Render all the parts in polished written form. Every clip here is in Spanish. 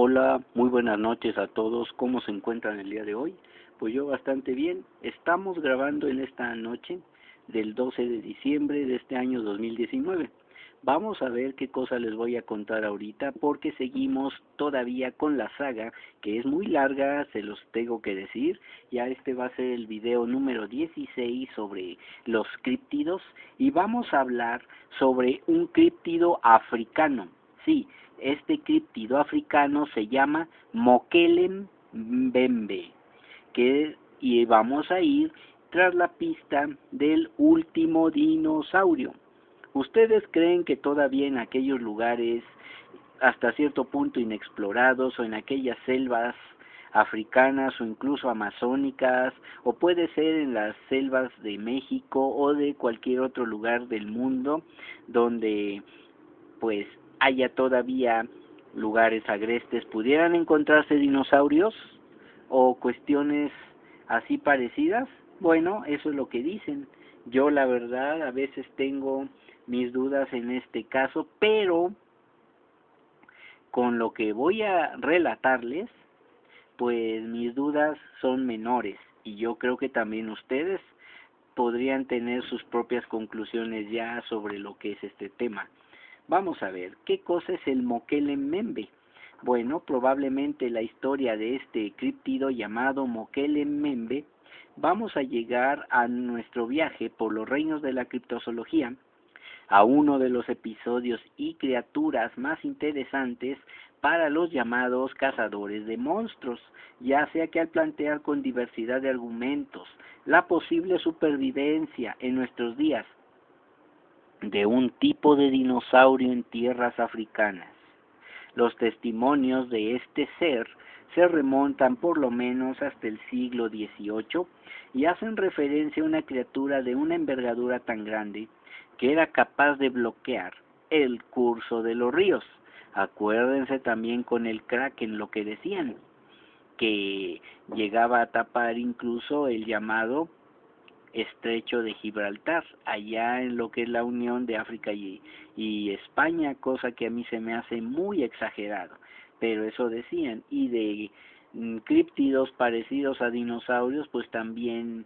Hola, muy buenas noches a todos. ¿Cómo se encuentran el día de hoy? Pues yo bastante bien. Estamos grabando en esta noche del 12 de diciembre de este año 2019. Vamos a ver qué cosa les voy a contar ahorita porque seguimos todavía con la saga que es muy larga, se los tengo que decir. Ya este va a ser el video número 16 sobre los críptidos y vamos a hablar sobre un críptido africano. Sí, este críptido africano se llama Mokele Mbembe, y vamos a ir tras la pista del último dinosaurio. ¿Ustedes creen que todavía en aquellos lugares hasta cierto punto inexplorados o en aquellas selvas africanas o incluso amazónicas o puede ser en las selvas de México o de cualquier otro lugar del mundo donde pues haya todavía lugares agrestes, pudieran encontrarse dinosaurios o cuestiones así parecidas? Bueno, eso es lo que dicen. Yo la verdad a veces tengo mis dudas en este caso, pero con lo que voy a relatarles, pues mis dudas son menores y yo creo que también ustedes podrían tener sus propias conclusiones ya sobre lo que es este tema. Vamos a ver, ¿qué cosa es el Mokele Mbembe? Bueno, probablemente la historia de este críptido llamado Mokele Mbembe, vamos a llegar a nuestro viaje por los reinos de la criptozoología, a uno de los episodios y criaturas más interesantes para los llamados cazadores de monstruos, ya sea que al plantear con diversidad de argumentos la posible supervivencia en nuestros días de un tipo de dinosaurio en tierras africanas. Los testimonios de este ser se remontan por lo menos hasta el siglo XVIII y hacen referencia a una criatura de una envergadura tan grande que era capaz de bloquear el curso de los ríos. Acuérdense también con el Kraken lo que decían, que llegaba a tapar incluso el llamado Estrecho de Gibraltar, allá en lo que es la unión de África y España, cosa que a mí se me hace muy exagerado, pero eso decían. Y de críptidos parecidos a dinosaurios, pues también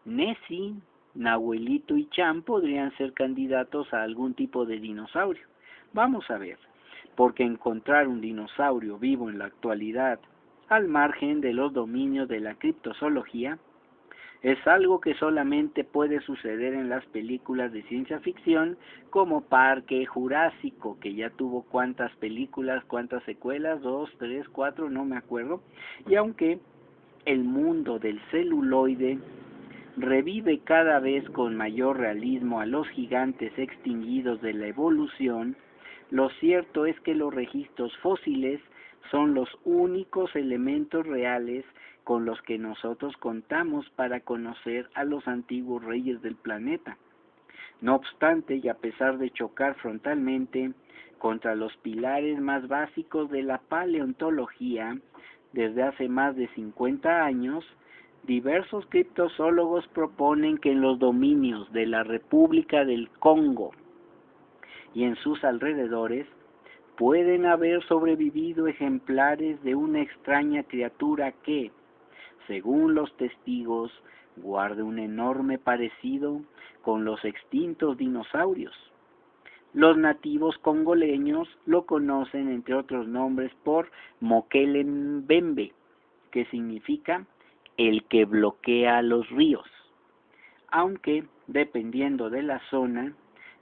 Nessie, Nahuelito y Chan podrían ser candidatos a algún tipo de dinosaurio. Vamos a ver, porque encontrar un dinosaurio vivo en la actualidad, al margen de los dominios de la criptozoología, es algo que solamente puede suceder en las películas de ciencia ficción como Parque Jurásico, que ya tuvo cuántas películas, cuántas secuelas, 2, 3, 4, no me acuerdo. Y aunque el mundo del celuloide revive cada vez con mayor realismo a los gigantes extinguidos de la evolución, lo cierto es que los registros fósiles son los únicos elementos reales con los que nosotros contamos para conocer a los antiguos reyes del planeta. No obstante, y a pesar de chocar frontalmente contra los pilares más básicos de la paleontología desde hace más de 50 años, diversos criptozoólogos proponen que en los dominios de la República del Congo y en sus alrededores pueden haber sobrevivido ejemplares de una extraña criatura que, según los testigos, guarda un enorme parecido con los extintos dinosaurios. Los nativos congoleños lo conocen, entre otros nombres, por Mokele Mbembe, que significa el que bloquea los ríos, aunque, dependiendo de la zona,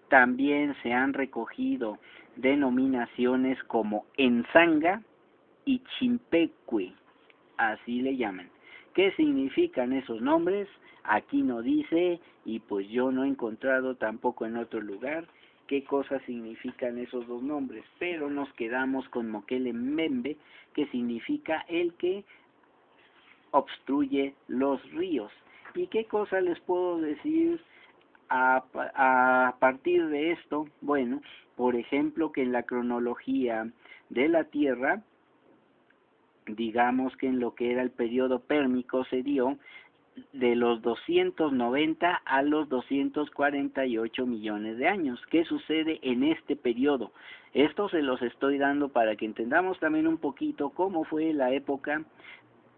también se han recogido denominaciones como Enzanga y Chimpeque, así le llaman. ¿Qué significan esos nombres? Aquí no dice, y pues yo no he encontrado tampoco en otro lugar qué cosas significan esos dos nombres, pero nos quedamos con Mokele Mbembe, que significa el que obstruye los ríos. ¿Y qué cosa les puedo decir a partir de esto? Bueno, por ejemplo, que en la cronología de la Tierra, digamos que en lo que era el periodo pérmico se dio de los 290 a los 248 millones de años. ¿Qué sucede en este periodo? Esto se los estoy dando para que entendamos también un poquito cómo fue la época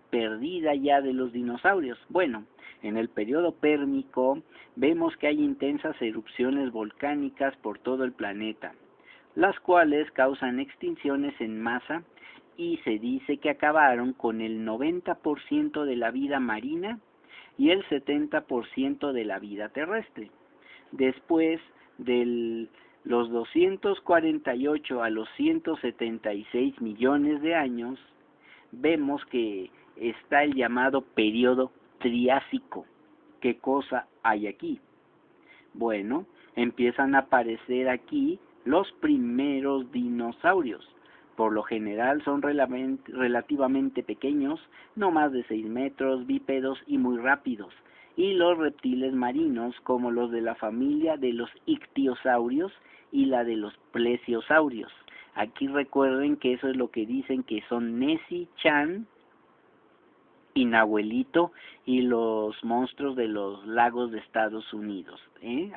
perdida ya de los dinosaurios. Bueno, en el periodo pérmico vemos que hay intensas erupciones volcánicas por todo el planeta, las cuales causan extinciones en masa y se dice que acabaron con el 90% de la vida marina y el 70% de la vida terrestre. Después de los 248 a los 176 millones de años, vemos que está el llamado periodo Triásico. ¿Qué cosa hay aquí? Bueno, empiezan a aparecer aquí los primeros dinosaurios. Por lo general son relativamente pequeños, no más de 6 metros, bípedos y muy rápidos. Y los reptiles marinos, como los de la familia de los ictiosaurios y la de los plesiosaurios. Aquí recuerden que eso es lo que dicen que son Nessie, Chan y Nahuelito y los monstruos de los lagos de Estados Unidos.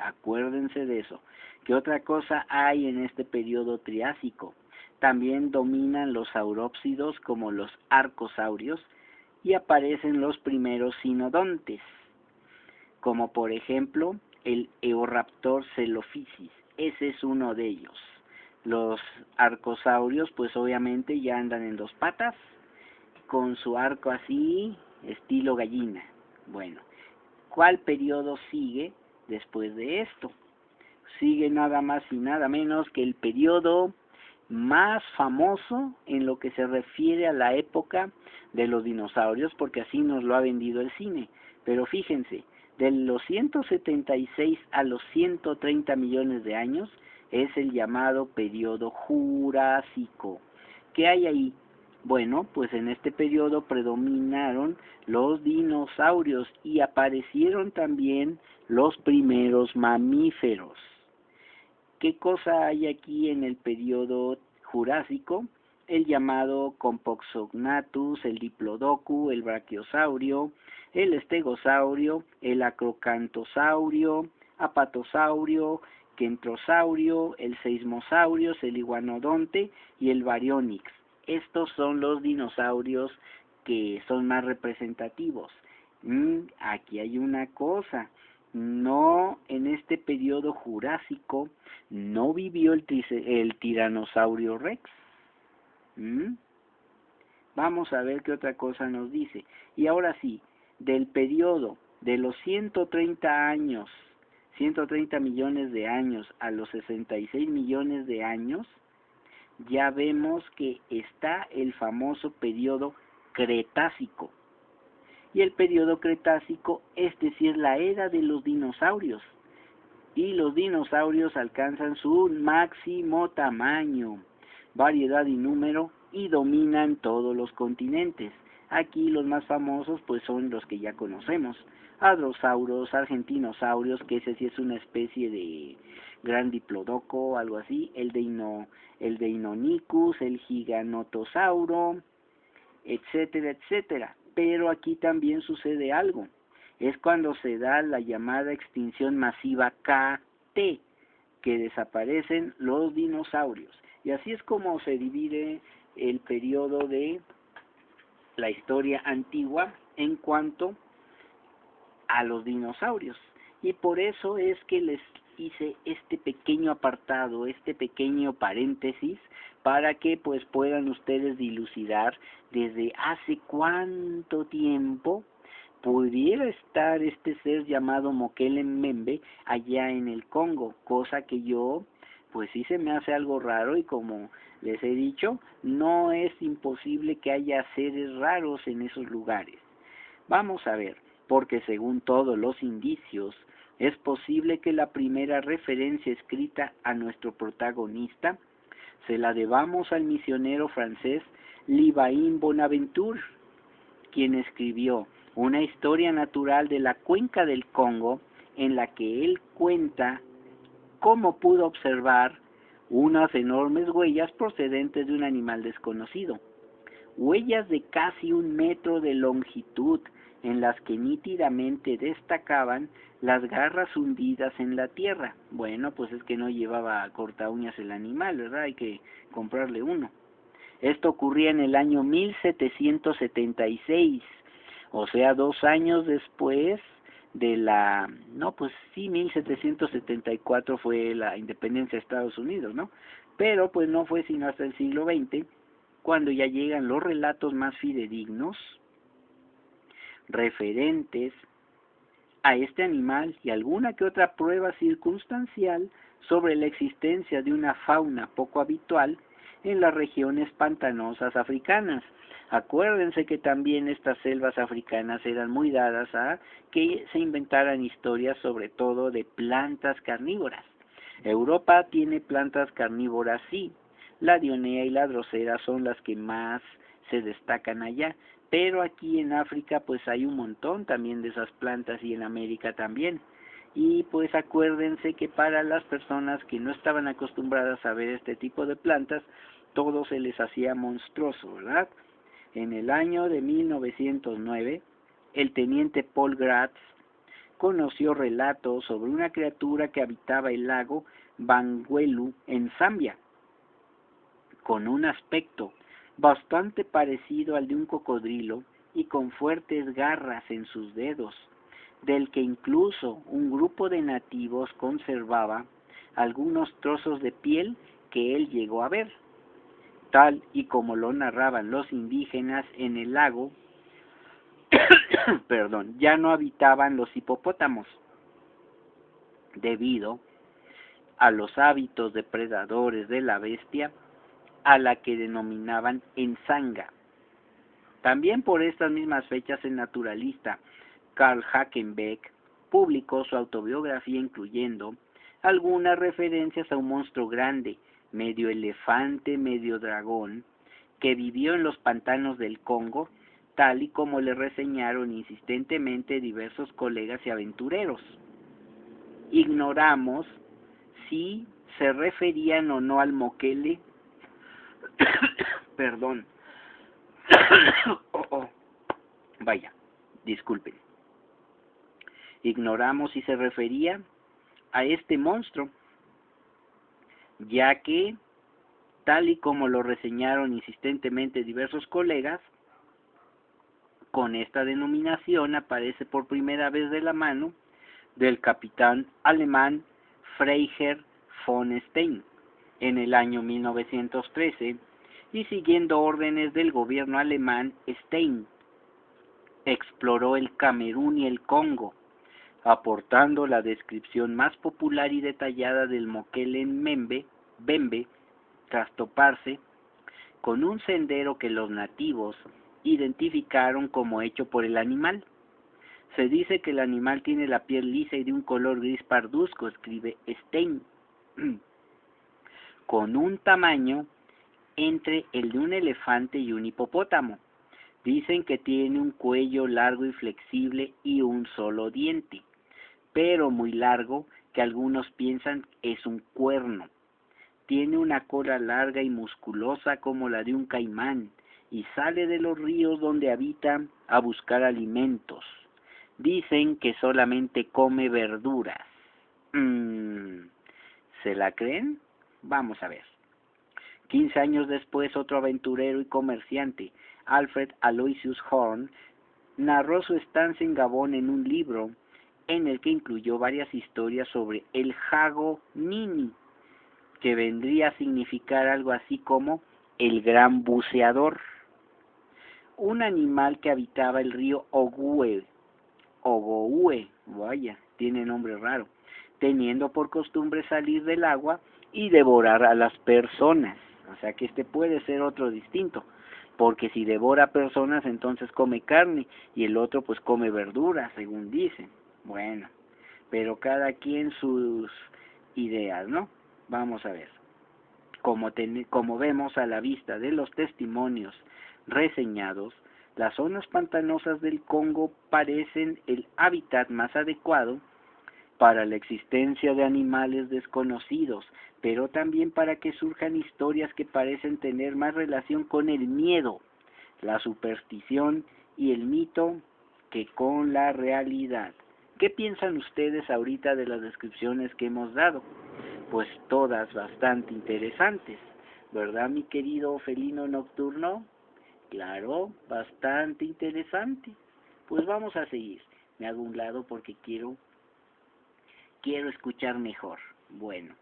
Acuérdense de eso. ¿Qué otra cosa hay en este periodo Triásico? También dominan los saurópsidos como los arcosaurios y aparecen los primeros sinodontes, como por ejemplo el Eoraptor celophysis. Ese es uno de ellos. Los arcosaurios pues obviamente ya andan en dos patas, con su arco así, estilo gallina. Bueno, ¿cuál periodo sigue después de esto? Sigue nada más y nada menos que el periodo más famoso en lo que se refiere a la época de los dinosaurios, porque así nos lo ha vendido el cine. Pero fíjense, de los 176 a los 130 millones de años es el llamado periodo Jurásico. ¿Qué hay ahí? Bueno, pues en este periodo predominaron los dinosaurios y aparecieron también los primeros mamíferos. ¿Qué cosa hay aquí en el periodo Jurásico? El llamado Compsognathus, el Diplodocus, el Brachiosaurio, el Estegosaurio, el Acrocantosaurio, Apatosaurio, Kentrosaurio, el Seismosaurio, el Iguanodonte y el Baryonyx. Estos son los dinosaurios que son más representativos. Aquí hay una cosa. No, en este periodo Jurásico no vivió el tiranosaurio Rex. Vamos a ver qué otra cosa nos dice. Y ahora sí, del periodo de los 130 años, 130 millones de años a los 66 millones de años, ya vemos que está el famoso periodo Cretácico. Y el periodo Cretácico, este sí es la era de los dinosaurios. Y los dinosaurios alcanzan su máximo tamaño, variedad y número y dominan todos los continentes. Aquí los más famosos pues son los que ya conocemos. Hadrosauros, argentinosaurios, que ese sí es una especie de gran diplodoco, algo así, el Deinonychus, el Giganotosauro, etcétera, etcétera. Pero aquí también sucede algo. Es cuando se da la llamada extinción masiva KT, que desaparecen los dinosaurios. Y así es como se divide el periodo de la historia antigua en cuanto a los dinosaurios. Y por eso es que les hice este pequeño apartado, este pequeño paréntesis, para que pues puedan ustedes dilucidar desde hace cuánto tiempo pudiera estar este ser llamado Mokele Mbembe allá en el Congo, cosa que yo pues sí se me hace algo raro, y como les he dicho, no es imposible que haya seres raros en esos lugares. Vamos a ver, porque según todos los indicios, es posible que la primera referencia escrita a nuestro protagonista se la debamos al misionero francés Livain Bonaventure, quien escribió una historia natural de la cuenca del Congo, en la que él cuenta cómo pudo observar unas enormes huellas procedentes de un animal desconocido. Huellas de casi 1 metro de longitud en las que nítidamente destacaban las garras hundidas en la tierra. Bueno, pues es que no llevaba corta uñas el animal, ¿verdad? Hay que comprarle uno. Esto ocurría en el año 1776, o sea, 2 años después de la, no, pues sí, 1774 fue la independencia de Estados Unidos, ¿no? Pero pues no fue sino hasta el siglo XX, cuando ya llegan los relatos más fidedignos, referentes a este animal y alguna que otra prueba circunstancial sobre la existencia de una fauna poco habitual en las regiones pantanosas africanas. Acuérdense que también estas selvas africanas eran muy dadas a que se inventaran historias sobre todo de plantas carnívoras. Europa tiene plantas carnívoras, sí. La dionea y la drosera son las que más se destacan allá, pero aquí en África pues hay un montón también de esas plantas y en América también. Y pues acuérdense que para las personas que no estaban acostumbradas a ver este tipo de plantas, todo se les hacía monstruoso, ¿verdad? En el año de 1909, el teniente Paul Gratz conoció relatos sobre una criatura que habitaba el lago Bangweulu en Zambia, con un aspecto bastante parecido al de un cocodrilo y con fuertes garras en sus dedos, del que incluso un grupo de nativos conservaba algunos trozos de piel que él llegó a ver. Tal y como lo narraban los indígenas en el lago, perdón, ya no habitaban los hipopótamos, debido a los hábitos depredadores de la bestia, a la que denominaban enzanga. También por estas mismas fechas el naturalista Karl Hackenbeck publicó su autobiografía incluyendo algunas referencias a un monstruo grande, medio elefante, medio dragón, que vivió en los pantanos del Congo, tal y como le reseñaron insistentemente diversos colegas y aventureros. Ignoramos si se referían o no al moquele, perdón, vaya, disculpen. Ignoramos si se refería a este monstruo, ya que, tal y como lo reseñaron insistentemente diversos colegas, con esta denominación aparece por primera vez de la mano del capitán alemán Freiherr von Stein en el año 1913, y siguiendo órdenes del gobierno alemán, Stein exploró el Camerún y el Congo, aportando la descripción más popular y detallada del moquele Bembe, tras toparse con un sendero que los nativos identificaron como hecho por el animal. Se dice que el animal tiene la piel lisa y de un color gris parduzco, escribe Stein, con un tamaño entre el de un elefante y un hipopótamo. Dicen que tiene un cuello largo y flexible y un solo diente, pero muy largo, que algunos piensan es un cuerno. Tiene una cola larga y musculosa como la de un caimán, y sale de los ríos donde habita a buscar alimentos. Dicen que solamente come verduras. ¿Se la creen? Vamos a ver. 15 años después, otro aventurero y comerciante, Alfred Aloysius Horn, narró su estancia en Gabón en un libro en el que incluyó varias historias sobre el jago Nini, que vendría a significar algo así como el gran buceador, un animal que habitaba el río Ogooué, vaya, tiene nombre raro, teniendo por costumbre salir del agua y devorar a las personas. O sea que este puede ser otro distinto, porque si devora personas entonces come carne y el otro pues come verduras, según dicen. Bueno, pero cada quien sus ideas, ¿no? Vamos a ver. Como vemos a la vista de los testimonios reseñados, las zonas pantanosas del Congo parecen el hábitat más adecuado para la existencia de animales desconocidos, pero también para que surjan historias que parecen tener más relación con el miedo, la superstición y el mito que con la realidad. ¿Qué piensan ustedes ahorita de las descripciones que hemos dado? Pues todas bastante interesantes, ¿verdad, mi querido felino nocturno? Claro, bastante interesante. Pues vamos a seguir. Me hago un lado porque quiero escuchar mejor. Bueno,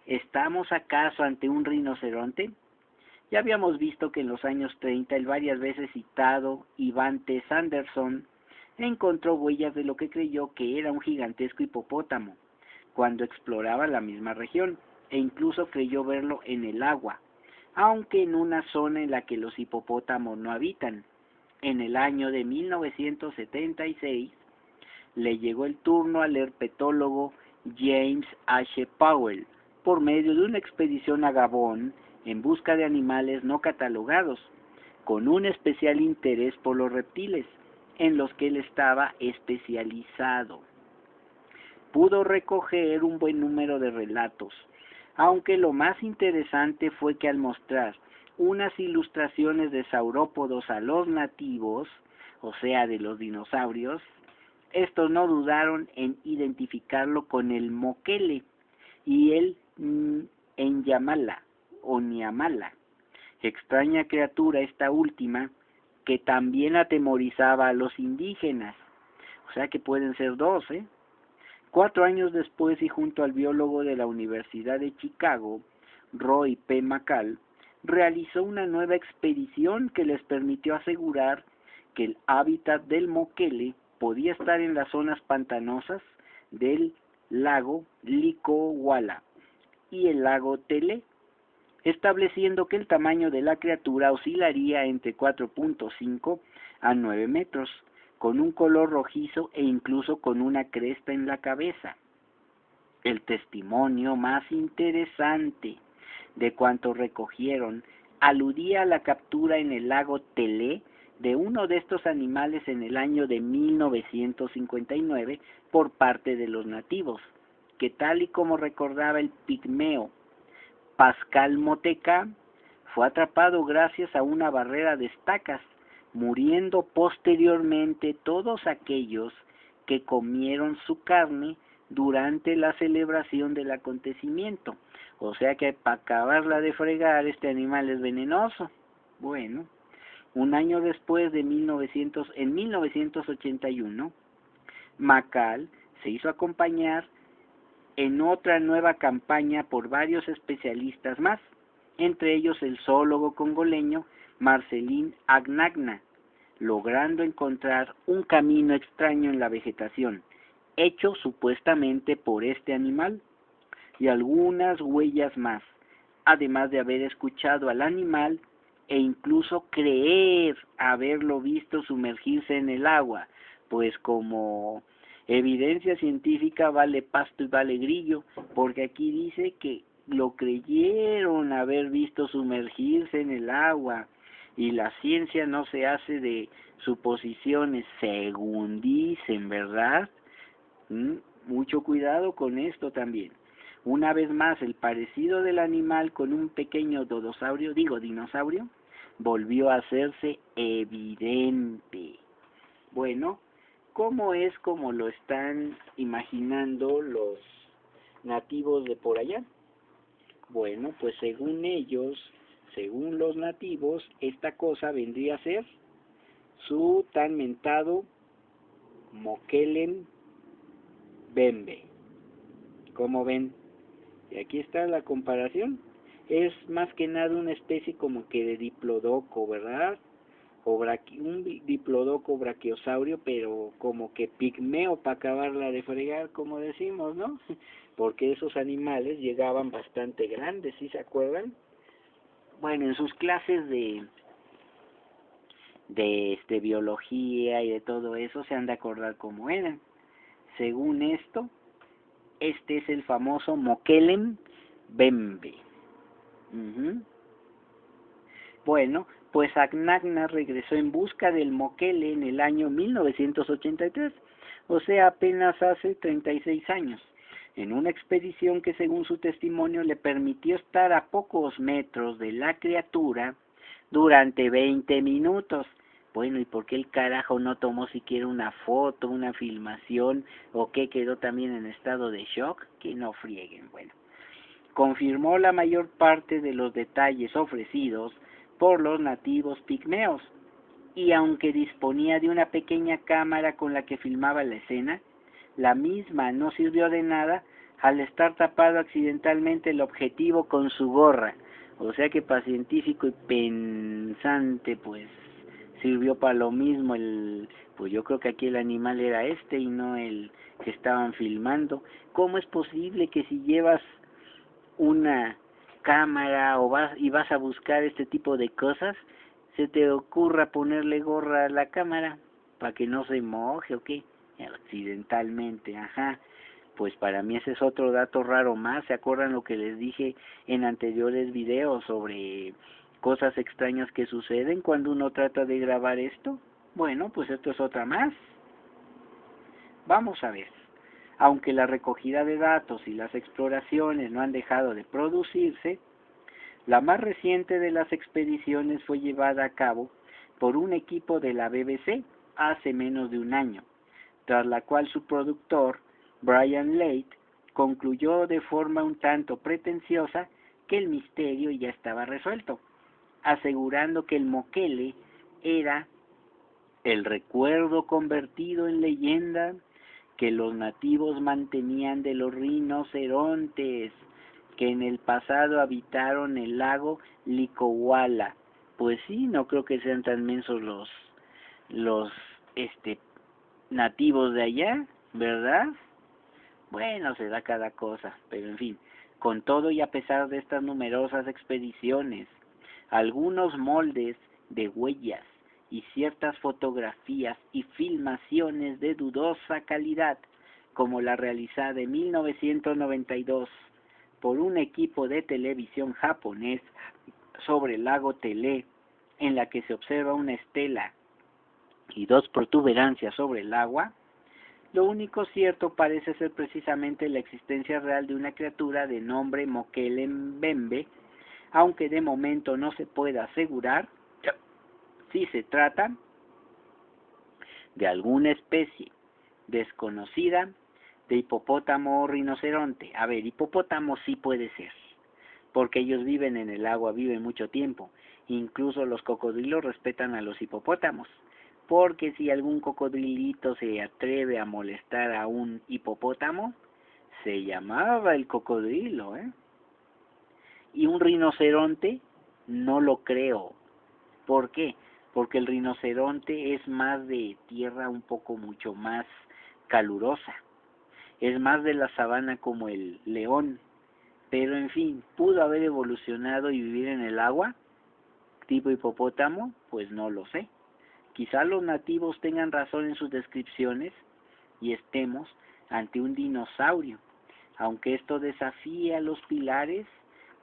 ¿estamos acaso ante un rinoceronte? Ya habíamos visto que en los años 30 el varias veces citado Ivan T. Sanderson encontró huellas de lo que creyó que era un gigantesco hipopótamo cuando exploraba la misma región, e incluso creyó verlo en el agua, aunque en una zona en la que los hipopótamos no habitan. En el año de 1976 le llegó el turno al herpetólogo James H. Powell, por medio de una expedición a Gabón en busca de animales no catalogados, con un especial interés por los reptiles, en los que él estaba especializado. Pudo recoger un buen número de relatos, aunque lo más interesante fue que al mostrar unas ilustraciones de saurópodos a los nativos, o sea, de los dinosaurios, estos no dudaron en identificarlo con el moquele y el enyamala o niamala, extraña criatura esta última que también atemorizaba a los indígenas. O sea que pueden ser dos, 4 años después, y junto al biólogo de la Universidad de Chicago, Roy P. McCall, realizó una nueva expedición que les permitió asegurar que el hábitat del moquele podía estar en las zonas pantanosas del lago Licuawala y el lago Tele, estableciendo que el tamaño de la criatura oscilaría entre 4.5 a 9 metros, con un color rojizo e incluso con una cresta en la cabeza. El testimonio más interesante de cuanto recogieron aludía a la captura en el lago Tele de uno de estos animales en el año de 1959 por parte de los nativos, que tal y como recordaba el pigmeo Pascal Moteca, fue atrapado gracias a una barrera de estacas, muriendo posteriormente todos aquellos que comieron su carne durante la celebración del acontecimiento. O sea que para acabarla de fregar, este animal es venenoso. Bueno, un año después en 1981, McCall se hizo acompañar en otra nueva campaña por varios especialistas más, entre ellos el zoólogo congoleño Marcelín Agnagna, logrando encontrar un camino extraño en la vegetación, hecho supuestamente por este animal, y algunas huellas más, además de haber escuchado al animal e incluso creer haberlo visto sumergirse en el agua, pues como evidencia científica vale pasto y vale grillo, porque aquí dice que lo creyeron haber visto sumergirse en el agua, y la ciencia no se hace de suposiciones, según dicen, ¿verdad? Mucho cuidado con esto también. Una vez más, el parecido del animal con un pequeño dinosaurio, volvió a hacerse evidente. Bueno, ¿cómo es como lo están imaginando los nativos de por allá? Bueno, pues según ellos, según los nativos, esta cosa vendría a ser su tan mentado Moquelen Bembe. ¿Cómo ven? Y aquí está la comparación. Es más que nada una especie como que de diplodoco, ¿verdad? Un diplodoco brachiosaurio, pero como que pigmeo para acabarla de fregar, como decimos, ¿no? Porque esos animales llegaban bastante grandes, ¿sí se acuerdan? Bueno, en sus clases de biología y de todo eso se han de acordar cómo eran. Según esto, este es el famoso Moquelen Bembe. Bueno, pues Agnagna regresó en busca del moquele en el año 1983, o sea, apenas hace 36 años, en una expedición que según su testimonio le permitió estar a pocos metros de la criatura durante 20 minutos, Bueno, ¿y por qué el carajo no tomó siquiera una foto, una filmación, o qué, quedó también en estado de shock? Que no frieguen. Bueno, confirmó la mayor parte de los detalles ofrecidos por los nativos pigmeos, y aunque disponía de una pequeña cámara con la que filmaba la escena, la misma no sirvió de nada al estar tapado accidentalmente el objetivo con su gorra. O sea que para científico y pensante, pues sirvió para lo mismo. Pues yo creo que aquí el animal era este y no el que estaban filmando. ¿Cómo es posible que si llevas una cámara o vas a buscar este tipo de cosas, se te ocurra ponerle gorra a la cámara para que no se moje o qué? Accidentalmente, ajá. Pues para mí ese es otro dato raro más. ¿Se acuerdan lo que les dije en anteriores videos sobre cosas extrañas que suceden cuando uno trata de grabar esto? Bueno, pues esto es otra más. Vamos a ver. Aunque la recogida de datos y las exploraciones no han dejado de producirse, la más reciente de las expediciones fue llevada a cabo por un equipo de la BBC hace menos de un año, tras la cual su productor, Brian Late, concluyó de forma un tanto pretenciosa que el misterio ya estaba resuelto, asegurando que el Mokele era el recuerdo convertido en leyenda que los nativos mantenían de los rinocerontes que en el pasado habitaron el lago Licuawala. Pues sí, no creo que sean tan mensos los nativos de allá, ¿verdad? Bueno, se da cada cosa, pero en fin, con todo y a pesar de estas numerosas expediciones, algunos moldes de huellas y ciertas fotografías y filmaciones de dudosa calidad, como la realizada en 1992 por un equipo de televisión japonés sobre el lago Tele, en la que se observa una estela y dos protuberancias sobre el agua, lo único cierto parece ser precisamente la existencia real de una criatura de nombre Mokele Mbembe, aunque de momento no se pueda asegurar si se trata de alguna especie desconocida de hipopótamo o rinoceronte. A ver, hipopótamo sí puede ser, porque ellos viven en el agua, viven mucho tiempo. Incluso los cocodrilos respetan a los hipopótamos, porque si algún cocodrilito se atreve a molestar a un hipopótamo, se llamaba el cocodrilo, ¿eh? Y un rinoceronte, no lo creo. ¿Por qué? Porque el rinoceronte es más de tierra, un poco mucho más calurosa. Es más de la sabana como el león. Pero en fin, ¿pudo haber evolucionado y vivir en el agua tipo hipopótamo? Pues no lo sé. Quizá los nativos tengan razón en sus descripciones y estemos ante un dinosaurio, aunque esto desafía los pilares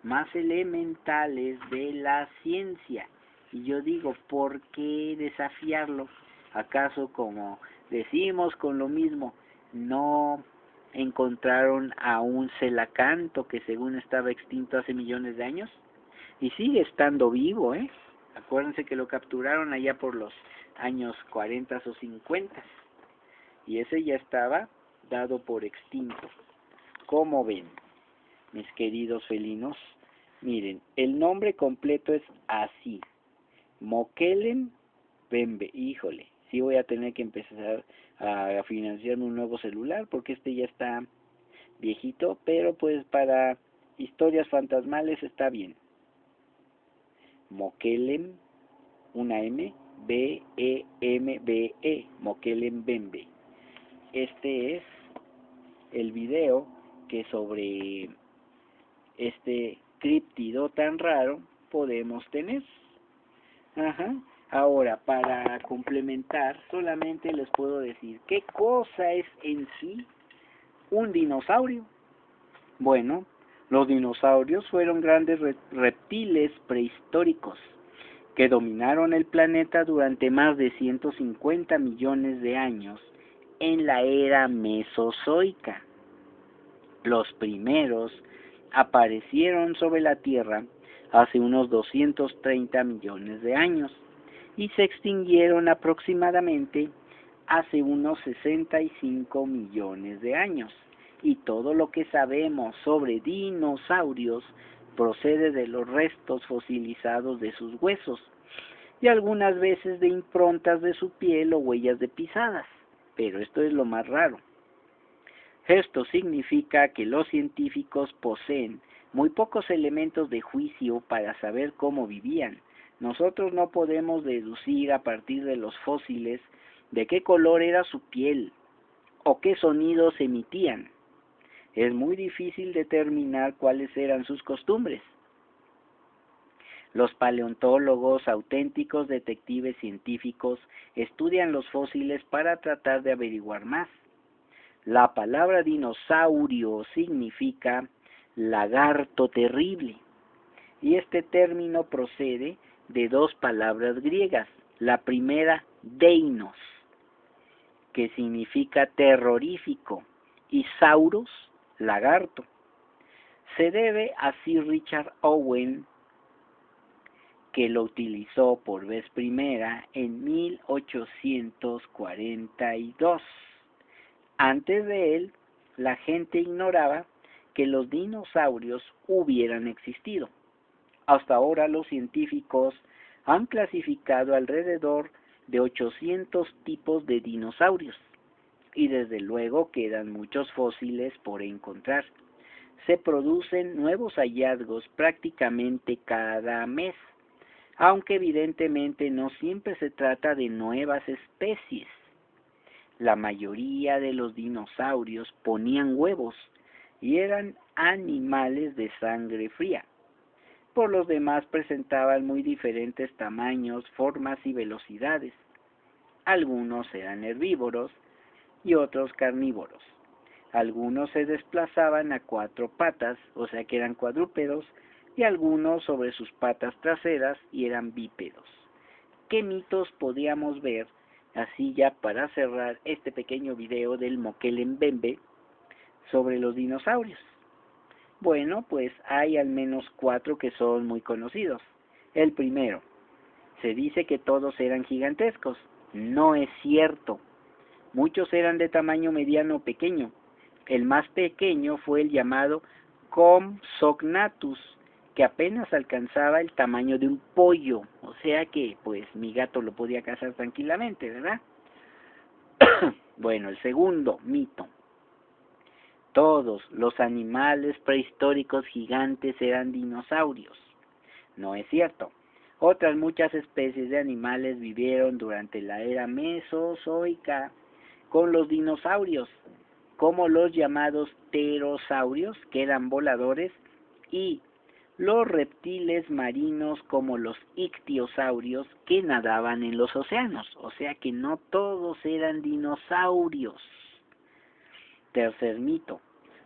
más elementales de la ciencia. Y yo digo, ¿por qué desafiarlo? ¿Acaso, como decimos con lo mismo, no encontraron a un celacanto que según estaba extinto hace millones de años? Y sigue estando vivo, ¿eh? Acuérdense que lo capturaron allá por los años 40 o 50. Y ese ya estaba dado por extinto. ¿Cómo ven, mis queridos felinos? Miren, el nombre completo es así: Mokele Mbembe. Híjole, sí voy a tener que empezar a financiarme un nuevo celular porque este ya está viejito, pero pues para historias fantasmales está bien. Mokele, una M, B-E-M-B-E, Mokele Mbembe. Este es el video que sobre este críptido tan raro podemos tener. Ajá. Ahora, para complementar, solamente les puedo decir qué cosa es en sí un dinosaurio. Bueno, los dinosaurios fueron grandes reptiles prehistóricos que dominaron el planeta durante más de 150 millones de años en la era mesozoica. Los primeros aparecieron sobre la Tierra hace unos 230 millones de años y se extinguieron aproximadamente hace unos 65 millones de años. Y todo lo que sabemos sobre dinosaurios procede de los restos fosilizados de sus huesos y algunas veces de improntas de su piel o huellas de pisadas. Pero esto es lo más raro. Esto significa que los científicos poseen muy pocos elementos de juicio para saber cómo vivían. Nosotros no podemos deducir a partir de los fósiles de qué color era su piel o qué sonidos emitían. Es muy difícil determinar cuáles eran sus costumbres. Los paleontólogos, auténticos detectives científicos, estudian los fósiles para tratar de averiguar más. La palabra dinosaurio significa lagarto terrible, y este término procede de dos palabras griegas. La primera, deinos, que significa terrorífico, y sauros, lagarto. Se debe a Sir Richard Owen, que lo utilizó por vez primera en 1842. Antes de él, la gente ignoraba que los dinosaurios hubieran existido. Hasta ahora los científicos han clasificado alrededor de 800 tipos de dinosaurios y desde luego quedan muchos fósiles por encontrar. Se producen nuevos hallazgos prácticamente cada mes, aunque evidentemente no siempre se trata de nuevas especies. La mayoría de los dinosaurios ponían huevos y eran animales de sangre fría. Por los demás presentaban muy diferentes tamaños, formas y velocidades. Algunos eran herbívoros y otros carnívoros. Algunos se desplazaban a cuatro patas, o sea que eran cuadrúpedos, y algunos sobre sus patas traseras y eran bípedos. ¿Qué mitos podíamos ver? Así ya para cerrar este pequeño video del Mokele Mbembe sobre los dinosaurios. Bueno, pues hay al menos 4 que son muy conocidos. El primero, se dice que todos eran gigantescos. No es cierto. Muchos eran de tamaño mediano o pequeño. El más pequeño fue el llamado Compsognathus, que apenas alcanzaba el tamaño de un pollo, o sea que pues mi gato lo podía cazar tranquilamente, ¿verdad? Bueno, el segundo mito. Todos los animales prehistóricos gigantes eran dinosaurios. No es cierto. Otras muchas especies de animales vivieron durante la era mesozoica con los dinosaurios, como los llamados pterosaurios, que eran voladores, y los reptiles marinos como los ictiosaurios que nadaban en los océanos, o sea que no todos eran dinosaurios. Tercer mito,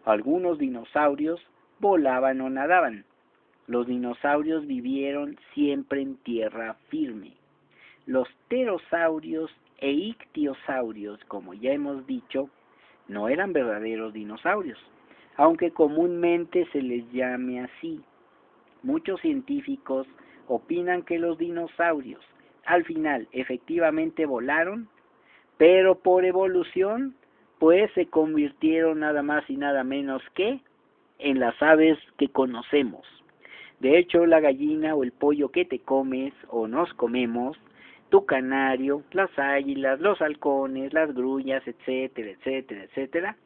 algunos dinosaurios volaban o nadaban. Los dinosaurios vivieron siempre en tierra firme. Los pterosaurios e ictiosaurios, como ya hemos dicho, no eran verdaderos dinosaurios, aunque comúnmente se les llame así. Muchos científicos opinan que los dinosaurios al final efectivamente volaron, pero por evolución pues se convirtieron nada más y nada menos que en las aves que conocemos. De hecho, la gallina o el pollo que te comes o nos comemos, tu canario, las águilas, los halcones, las grullas, etcétera, etcétera, etcétera,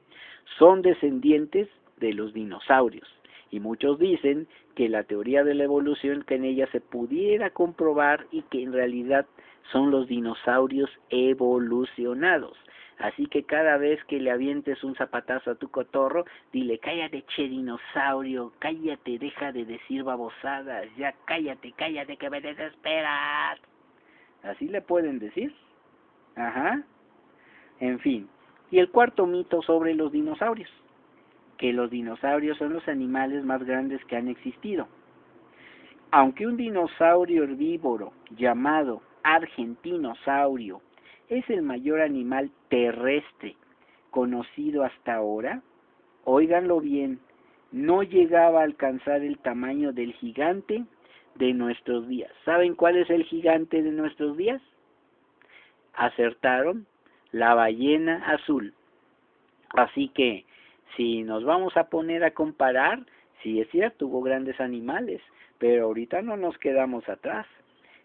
son descendientes de los dinosaurios. Y muchos dicen que la teoría de la evolución que en ella se pudiera comprobar y que en realidad son los dinosaurios evolucionados. Así que cada vez que le avientes un zapatazo a tu cotorro, dile, cállate che dinosaurio, cállate, deja de decir babosadas, ya cállate, cállate que me desesperas. Así le pueden decir. Ajá. En fin. Y el cuarto mito sobre los dinosaurios, que los dinosaurios son los animales más grandes que han existido. Aunque un dinosaurio herbívoro llamado argentinosaurio es el mayor animal terrestre conocido hasta ahora, óiganlo bien, no llegaba a alcanzar el tamaño del gigante de nuestros días. ¿Saben cuál es el gigante de nuestros días? Acertaron, la ballena azul. Así que, si nos vamos a poner a comparar, sí es cierto, hubo grandes animales, pero ahorita no nos quedamos atrás.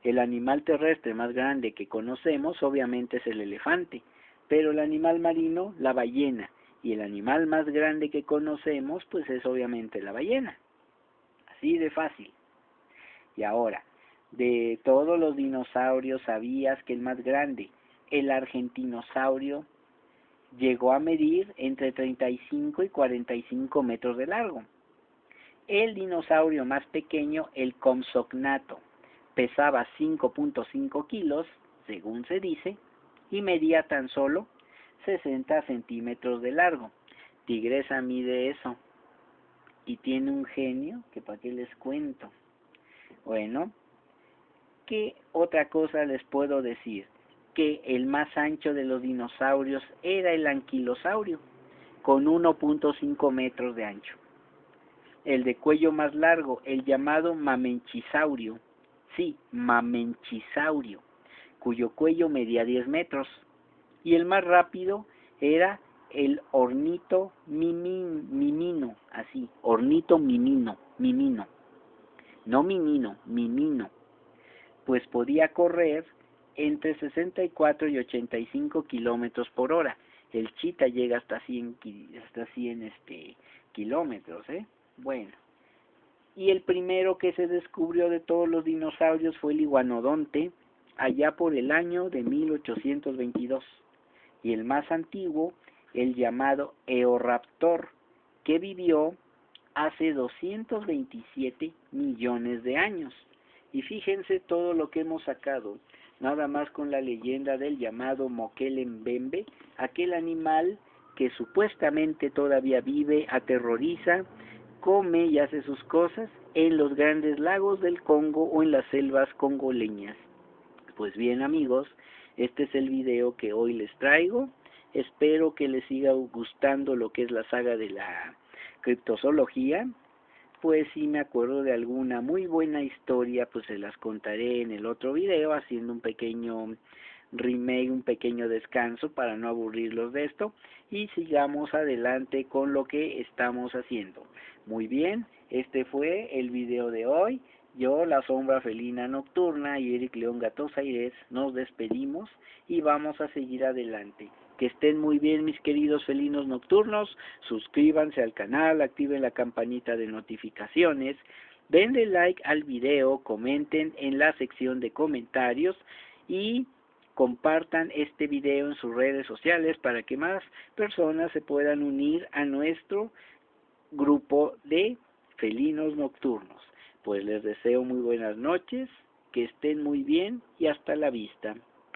El animal terrestre más grande que conocemos obviamente es el elefante, pero el animal marino, la ballena, y el animal más grande que conocemos, pues es obviamente la ballena. Así de fácil. Y ahora, de todos los dinosaurios, ¿sabías que el más grande, el argentinosaurio, llegó a medir entre 35 y 45 metros de largo? El dinosaurio más pequeño, el Compsognato, pesaba 5.5 kilos, según se dice, y medía tan solo 60 centímetros de largo. Tigresa mide eso, y tiene un genio que para qué les cuento. Bueno, ¿qué otra cosa les puedo decir? Que el más ancho de los dinosaurios era el anquilosaurio, con 1.5 metros de ancho. El de cuello más largo, el llamado mamenchisaurio, sí, mamenchisaurio, cuyo cuello medía 10 metros. Y el más rápido era el ornito mimino, así, ornito mimino, no minino, mimino, pues podía correr entre 64 y 85 kilómetros por hora. El chita llega hasta 100 kilómetros, ¿eh? Bueno, y el primero que se descubrió de todos los dinosaurios fue el iguanodonte, allá por el año de 1822. Y el más antiguo, el llamado Eoraptor, que vivió hace 227 millones de años. Y fíjense todo lo que hemos sacado, nada más con la leyenda del llamado Moquele-Mbembe, aquel animal que supuestamente todavía vive, aterroriza, come y hace sus cosas en los grandes lagos del Congo o en las selvas congoleñas. Pues bien, amigos, este es el video que hoy les traigo. Espero que les siga gustando lo que es la saga de la criptozoología. Pues si me acuerdo de alguna muy buena historia, pues se las contaré en el otro video, haciendo un pequeño remake, un pequeño descanso para no aburrirlos de esto, y sigamos adelante con lo que estamos haciendo. Muy bien, este fue el video de hoy. Yo, la sombra felina nocturna, y Eric León Gatosaires nos despedimos y vamos a seguir adelante. Que estén muy bien, mis queridos felinos nocturnos. Suscríbanse al canal, activen la campanita de notificaciones, denle like al video, comenten en la sección de comentarios y compartan este video en sus redes sociales para que más personas se puedan unir a nuestro grupo de felinos nocturnos. Pues les deseo muy buenas noches, que estén muy bien y hasta la vista.